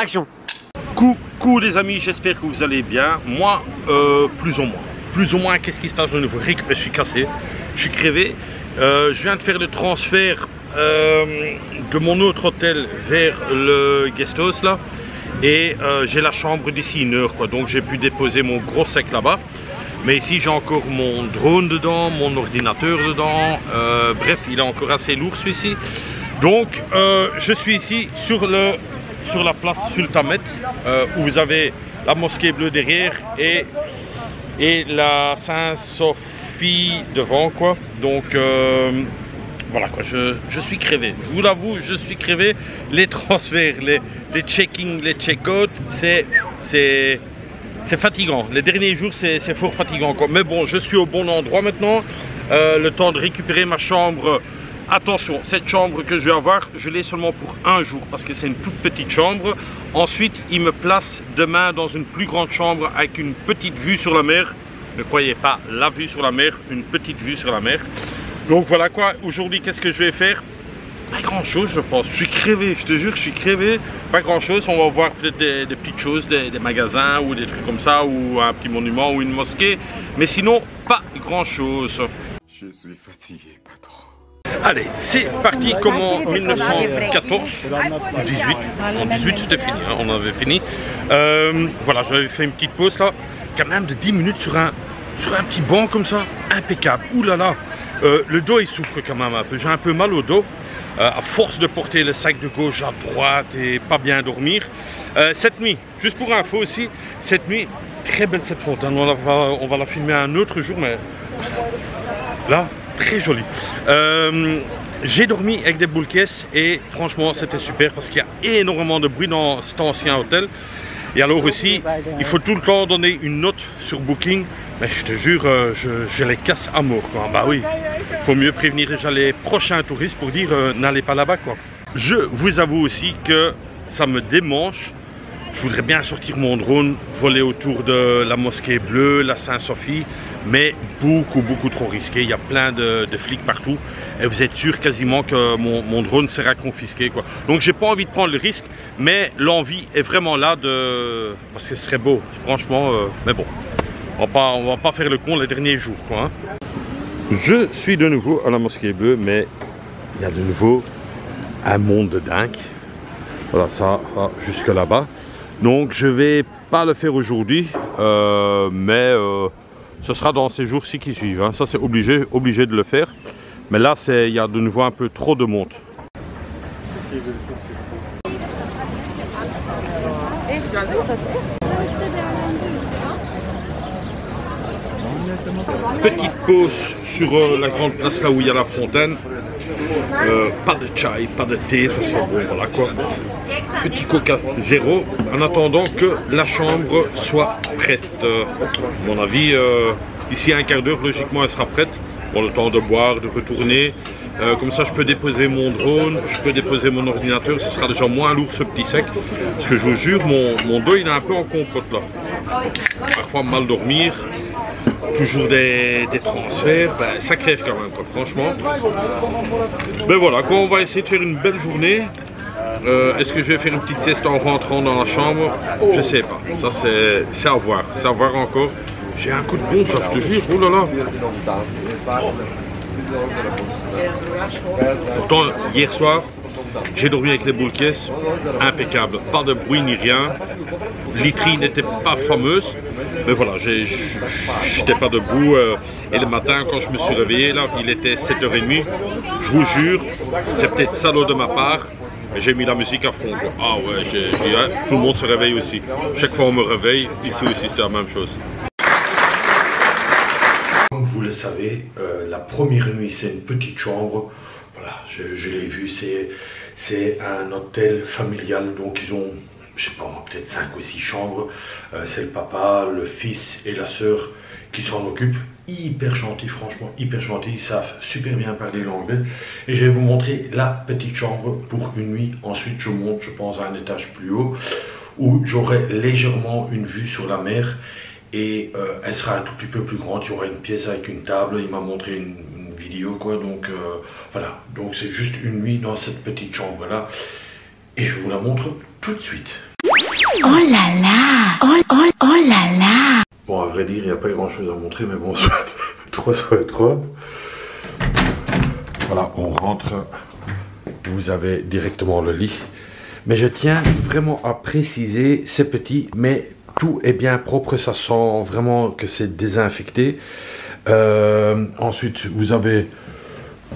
Action. Coucou les amis, j'espère que vous allez bien. Moi, plus ou moins. Plus ou moins, qu'est-ce qui se passe au niveau Rick? Je suis cassé, je suis crevé. Je viens de faire le transfert de mon autre hôtel vers le guest house là. Et j'ai la chambre d'ici 1 heure, quoi. Donc j'ai pu déposer mon gros sac là-bas. Mais ici j'ai encore mon drone dedans, mon ordinateur dedans. Bref, il est encore assez lourd celui-ci. Donc je suis ici sur la place Sultamet, où vous avez la mosquée bleue derrière et la Saint-Sophie devant, quoi. Donc voilà, quoi, je suis crevé, je vous l'avoue, je suis crevé. Les transferts, les check-in, les check-out, c'est fatigant. Les derniers jours, c'est fort fatigant, quoi. Mais bon, je suis au bon endroit maintenant. Le temps de récupérer ma chambre. Attention, cette chambre que je vais avoir, je l'ai seulement pour 1 jour parce que c'est une toute petite chambre. Ensuite, il me place demain dans une plus grande chambre avec une petite vue sur la mer. Ne croyez pas la vue sur la mer, une petite vue sur la mer. Donc voilà, quoi. Aujourd'hui, qu'est-ce que je vais faire? Pas grand chose, je pense. Je suis crevé, je te jure, je suis crevé. Pas grand chose. On va voir peut-être des petites choses, des magasins ou des trucs comme ça, ou un petit monument ou une mosquée. Mais sinon, pas grand chose. Je suis fatigué, patron. Allez, c'est parti comme en 1914 ou 18. En 18 c'était fini, hein, on avait fini. Voilà, j'avais fait une petite pause là, quand même de 10 minutes sur un petit banc comme ça, impeccable. Ouh là là, le dos il souffre quand même un peu, j'ai un peu mal au dos. À force de porter le sac de gauche à droite et pas bien dormir. Cette nuit, juste pour info aussi, cette nuit, très belle cette fontaine, on va la filmer un autre jour, mais là, très joli. J'ai dormi avec des boules caisses et franchement c'était super parce qu'il y a énormément de bruit dans cet ancien hôtel. Et alors aussi, il faut tout le temps donner une note sur Booking. Mais je te jure, je les casse à mort, quoi. Bah oui, il faut mieux prévenir déjà les prochains touristes pour dire n'allez pas là-bas, quoi. Je vous avoue aussi que ça me démange. Je voudrais bien sortir mon drone, voler autour de la mosquée bleue, la Saint-Sophie, mais beaucoup trop risqué. Il y a plein de flics partout et vous êtes sûr quasiment que mon drone sera confisqué, quoi. Donc j'ai pas envie de prendre le risque, mais l'envie est vraiment là parce que ce serait beau, franchement. Mais bon, on va pas faire le con les derniers jours, quoi, hein. Je suis de nouveau à la mosquée bleue, mais il y a de nouveau un monde de dingue. Voilà, ça va jusque là-bas. Donc je vais pas le faire aujourd'hui, mais ce sera dans ces jours-ci qui suivent, hein. Ça c'est obligé de le faire. Mais là il y a de nouveau un peu trop de monde. Petite pause sur la grande place là où il y a la fontaine. Pas de chai, pas de thé, parce que bon voilà, quoi. Petit coca zéro en attendant que la chambre soit prête. À mon avis, ici à 1/4 d'heure, logiquement elle sera prête. Bon, le temps de boire, de retourner. Comme ça je peux déposer mon drone, je peux déposer mon ordinateur, ce sera déjà moins lourd ce petit sac. Parce que je vous jure, mon dos il est un peu en compote là. Parfois mal dormir. Toujours des transferts, ben, ça crève quand même, quoi, franchement. Mais voilà, quoi, on va essayer de faire une belle journée. Est-ce que je vais faire une petite sieste en rentrant dans la chambre? Je sais pas, ça c'est à voir, encore. J'ai un coup de pompe, je te jure, oh là là. Pourtant, hier soir, j'ai dormi avec les boules caisses, impeccable, pas de bruit ni rien. Literie n'était pas fameuse, mais voilà, j'étais pas debout. Et le matin, quand je me suis réveillé, là, il était 7h30. Je vous jure, c'est peut-être salaud de ma part, mais j'ai mis la musique à fond, quoi. Ah ouais, j'ai dit, hein, tout le monde se réveille aussi. Chaque fois on me réveille, ici aussi c'était la même chose. Comme vous le savez, la première nuit, c'est une petite chambre. Voilà, je l'ai vu, c'est un hôtel familial, donc ils ont, je sais pas, peut-être 5 ou 6 chambres. C'est le papa, le fils et la sœur qui s'en occupent. Hyper gentils, franchement, hyper gentils, ils savent super bien parler l'anglais. Et je vais vous montrer la petite chambre pour une nuit. Ensuite, je monte, je pense, à un étage plus haut, où j'aurai légèrement une vue sur la mer. Et elle sera un tout petit peu plus grande, il y aura une pièce avec une table, il m'a montré une vidéo, quoi, donc voilà, donc c'est juste une nuit dans cette petite chambre là et je vous la montre tout de suite. Oh là là. Oh là là. Bon, à vrai dire, il n'y a pas grand chose à montrer, mais bon, soit 3 sur 3. Voilà, on rentre. Vous avez directement le lit. Mais je tiens vraiment à préciser, c'est petit, mais tout est bien propre. Ça sent vraiment que c'est désinfecté. Ensuite, vous avez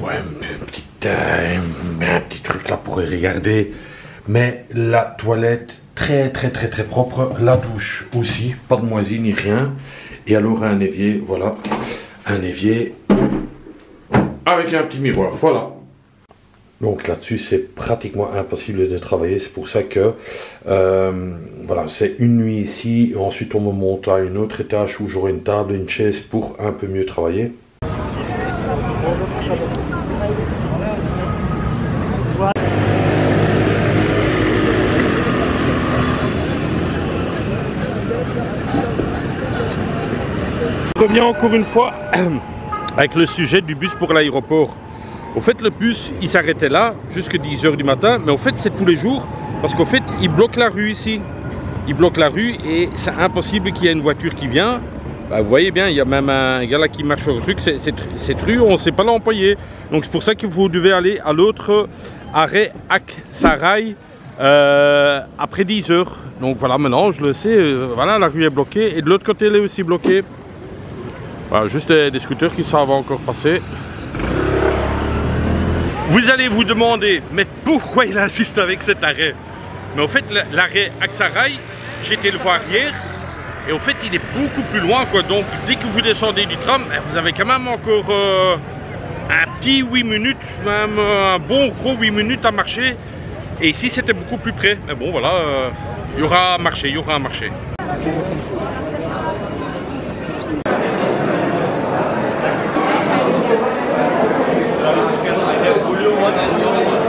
un petit truc là pour regarder. Mais la toilette, très propre. La douche aussi, pas de moisi ni rien. Et alors un évier, voilà. Un évier avec un petit miroir, voilà. Donc là-dessus, c'est pratiquement impossible de travailler. C'est pour ça que, voilà, c'est une nuit ici. Et ensuite, on me monte à un autre étage où j'aurai une table et une chaise pour un peu mieux travailler. Je reviens encore une fois avec le sujet du bus pour l'aéroport. Au fait, le bus, il s'arrêtait là jusqu'à 10 h du matin, mais au fait, c'est tous les jours parce qu'au fait, il bloque la rue ici. Il bloque la rue et c'est impossible qu'il y ait une voiture qui vient. Bah, vous voyez bien, il y a même un gars là qui marche sur le truc. Cette rue, on ne sait pas l'employer. Donc c'est pour ça que vous devez aller à l'autre arrêt Aksaray après 10 h. Donc voilà, maintenant je le sais, voilà, la rue est bloquée et de l'autre côté elle est aussi bloquée. Voilà, juste des scooters qui savent encore passer. Vous allez vous demander, mais pourquoi il insiste avec cet arrêt? Mais au fait, l'arrêt Aksaray, j'étais le voir hier, et au fait, il est beaucoup plus loin, quoi. Donc, dès que vous descendez du tram, vous avez quand même encore un petit 8 minutes, même un bon gros 8 minutes à marcher. Et ici, c'était beaucoup plus près. Mais bon, voilà, il y aura un marché, il y aura un marché.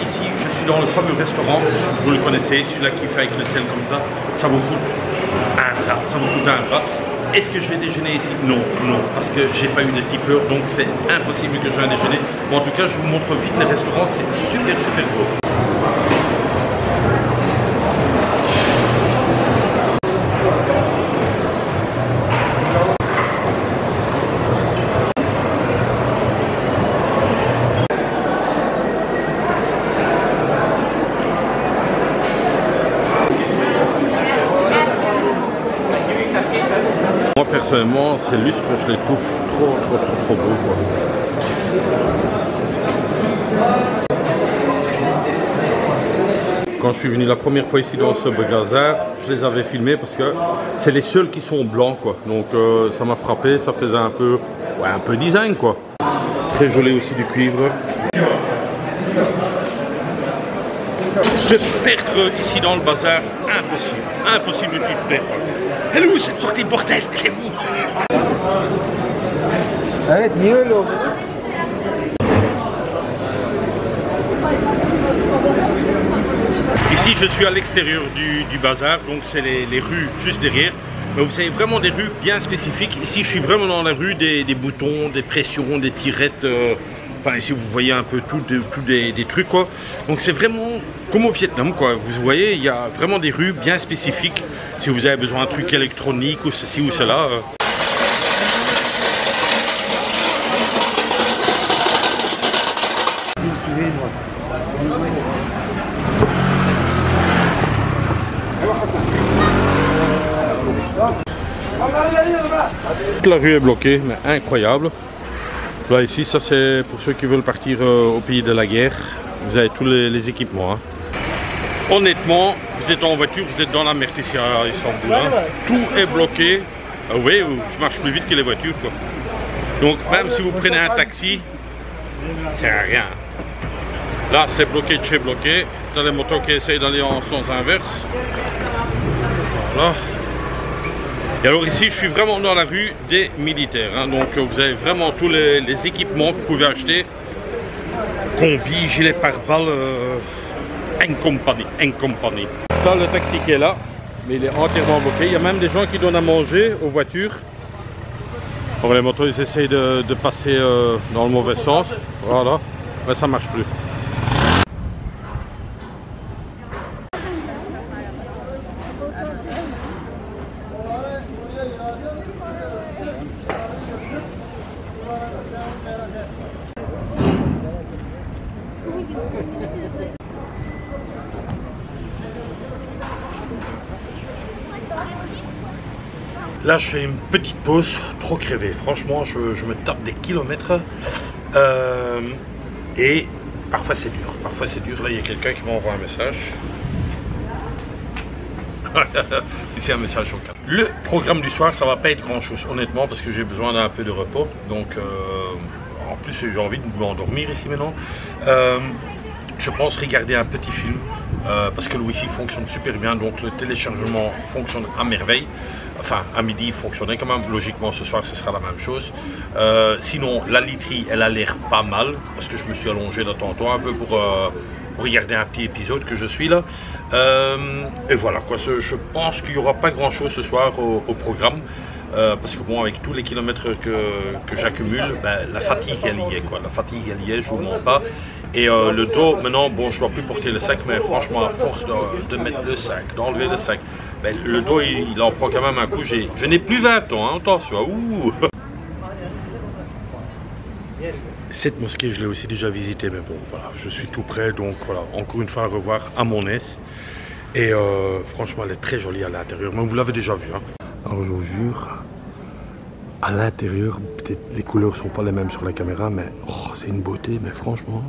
Ici, je suis dans le fameux restaurant, vous le connaissez, celui-là qui fait avec le sel comme ça vous coûte un rat, ça vous coûte un rat. Est-ce que je vais déjeuner ici? Non, non, parce que j'ai pas eu de tipeur, donc c'est impossible que je vienne déjeuner. Bon, en tout cas, je vous montre vite les restaurants, c'est super beau. Moi personnellement, ces lustres, je les trouve trop beaux, quoi. Quand je suis venu la première fois ici dans ce bazar, je les avais filmés parce que c'est les seuls qui sont blancs, quoi. Donc ça m'a frappé, ça faisait un peu design, quoi. Très joli aussi du cuivre. Te perdre ici dans le bazar, impossible de te perdre. Elle est où cette sortie de bordel? Elle est où? Ici je suis à l'extérieur du bazar, donc c'est les rues juste derrière. Mais vous savez, vraiment des rues bien spécifiques. Ici je suis vraiment dans la rue des boutons, des pressions, des tirettes. Enfin ici vous voyez un peu tout des trucs, quoi. Donc c'est vraiment comme au Vietnam, quoi. Vous voyez, il y a vraiment des rues bien spécifiques. Si vous avez besoin d'un truc électronique ou ceci ou cela. Toute la rue est bloquée, mais incroyable. Là ici, ça c'est pour ceux qui veulent partir au pays de la guerre. Vous avez tous les équipements. Hein. Honnêtement, vous êtes en voiture, vous êtes dans la merde ici à Istanbul. Hein. Tout est bloqué. Vous voyez, je marche plus vite que les voitures, quoi. Donc même si vous prenez un taxi, ça sert à rien. Là c'est bloqué de chez bloqué. Dans les motos qui essayent d'aller en sens inverse. Voilà. Et alors ici je suis vraiment dans la rue des militaires, hein. Donc vous avez vraiment tous les équipements que vous pouvez acheter. Combi, gilet pare-balles, en compagnie. Là le taxi qui est là, mais il est entièrement bloqué. Il y a même des gens qui donnent à manger aux voitures. Alors les motos ils essayent de passer dans le mauvais sens, voilà, mais ça marche plus. Là, je fais une petite pause, trop crevé. Franchement, je me tape des kilomètres. Et parfois, c'est dur. Parfois, c'est dur. Là, il y a quelqu'un qui m'envoie un message. Ici, un message au cas. Le programme du soir, ça va pas être grand-chose, honnêtement, parce que j'ai besoin d'un peu de repos. Donc, en plus, j'ai envie de m'endormir ici maintenant. Je pense regarder un petit film, parce que le Wi-Fi fonctionne super bien, donc le téléchargement fonctionne à merveille. Enfin, à midi, il fonctionnait quand même. Logiquement, ce soir, ce sera la même chose. Sinon, la literie, elle a l'air pas mal, parce que je me suis allongé de temps en temps un peu pour regarder un petit épisode que je suis là. Et voilà, quoi. Je pense qu'il n'y aura pas grand-chose ce soir au programme. Parce que bon, avec tous les kilomètres que j'accumule, ben, la fatigue, elle y est, quoi. La fatigue, elle y est, je vous mens pas. Et le dos, maintenant, bon, je ne dois plus porter le sac, mais franchement, à force de mettre le sac, d'enlever le sac, ben, le dos, il en prend quand même un coup. Je n'ai plus 20 ans, hein, attention. Ouh. Cette mosquée, je l'ai aussi déjà visitée, mais bon, voilà, je suis tout prêt, donc voilà, encore une fois à revoir à mon aise. Et franchement, elle est très jolie à l'intérieur, mais vous l'avez déjà vu, hein. Alors, je vous jure, à l'intérieur, peut-être les couleurs ne sont pas les mêmes sur la caméra, mais oh, c'est une beauté, mais franchement,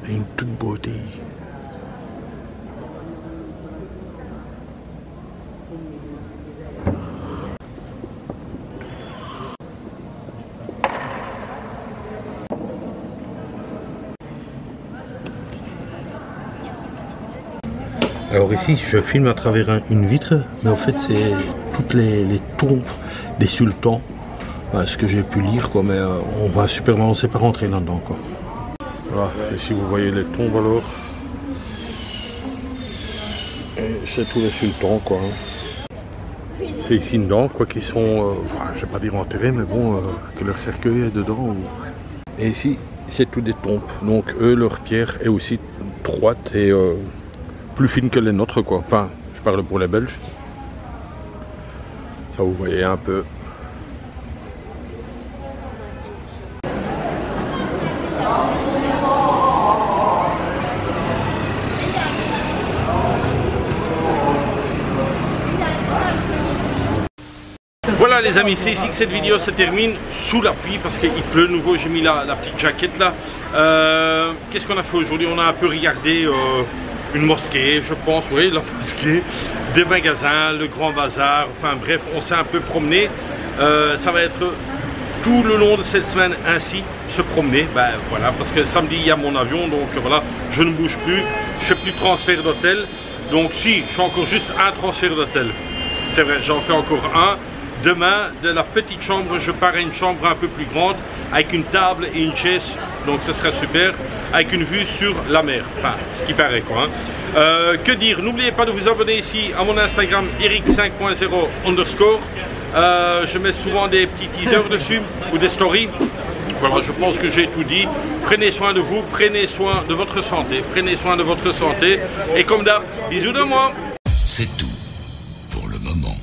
une toute beauté. Alors ici, je filme à travers une vitre, mais en fait, c'est toutes les tombes des sultans, ce que j'ai pu lire, quoi, mais on va super mal, on ne sait pas rentrer là-dedans, quoi. Voilà, ici vous voyez les tombes alors. C'est tous les sultans, quoi. C'est ici dedans, quoi, qui sont, je vais pas dire enterrés, mais bon, que leur cercueil est dedans. Et ici, c'est tout des tombes, donc eux, leur pierre est aussi droite et plus fine que les nôtres, quoi. Enfin, je parle pour les Belges. Ça, vous voyez un peu. Voilà les amis, c'est ici que cette vidéo se termine, sous la pluie parce qu'il pleut de nouveau. J'ai mis la petite jaquette là. Qu'est-ce qu'on a fait aujourd'hui? On a un peu regardé une mosquée, je pense, oui, la mosquée, des magasins, le grand bazar, enfin bref, on s'est un peu promené. Ça va être tout le long de cette semaine ainsi, se promener, ben voilà, parce que samedi il y a mon avion, donc voilà, je ne bouge plus, je fais plus de transfert d'hôtel, donc si, je fais encore juste un transfert d'hôtel, c'est vrai, j'en fais encore un. Demain, de la petite chambre, je pars à une chambre un peu plus grande, avec une table et une chaise, donc ce serait super, avec une vue sur la mer, enfin, ce qui paraît, quoi. Hein. Que dire, n'oubliez pas de vous abonner ici à mon Instagram, eric5.0_. Je mets souvent des petits teasers dessus, ou des stories. Voilà, je pense que j'ai tout dit. Prenez soin de vous, prenez soin de votre santé, prenez soin de votre santé, et comme d'hab, bisous de moi. C'est tout pour le moment.